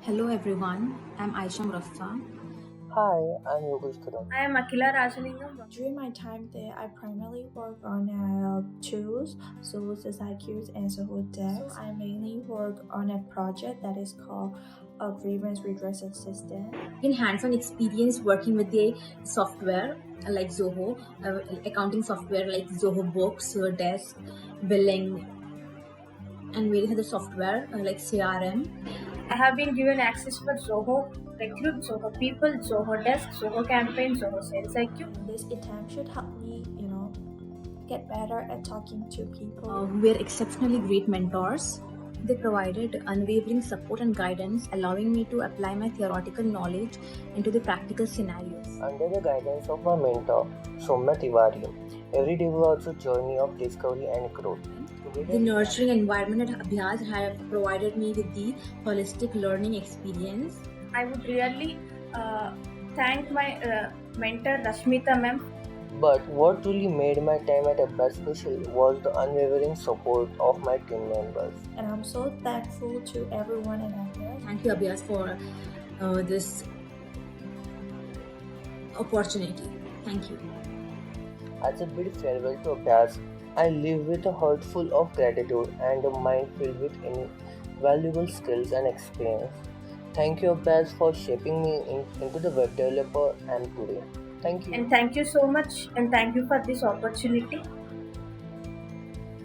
Hello everyone, I'm Aisha Muraffa. Hi, I'm Yogesh Kadam. I am Akila Rajalingam. During my time there, I primarily work on tools, such IQs and Zoho Dex. I mainly work on a project that is called a grievance redressal system. In hands-on experience working with the software like Zoho, accounting software like Zoho Books, Desk, Billing, and various other software like CRM. I have been given access for Zoho Recruit, Zoho People, Zoho Desk, Zoho Campaign, Zoho Sales IQ. This internship helped me, get better at talking to people. We're exceptionally great mentors. They provided unwavering support and guidance, allowing me to apply my theoretical knowledge into the practical scenarios. Under the guidance of my mentor, Soumya Tiwari, every day was a journey of discovery and growth. The nurturing environment at Abhyaz have provided me with the holistic learning experience. I would really thank my mentor Rashmita ma'am. But what really made my time at Abhyaz special was the unwavering support of my team members. And I'm so thankful to everyone in Abhyaz. Thank you, Abhyaz, for this opportunity. Thank you. As a big farewell to Abhyaz, I live with a heart full of gratitude and a mind filled with invaluable skills and experience. Thank you, Abhyaz, for shaping me into the web developer I am today. Thank you. And thank you so much, and thank you for this opportunity.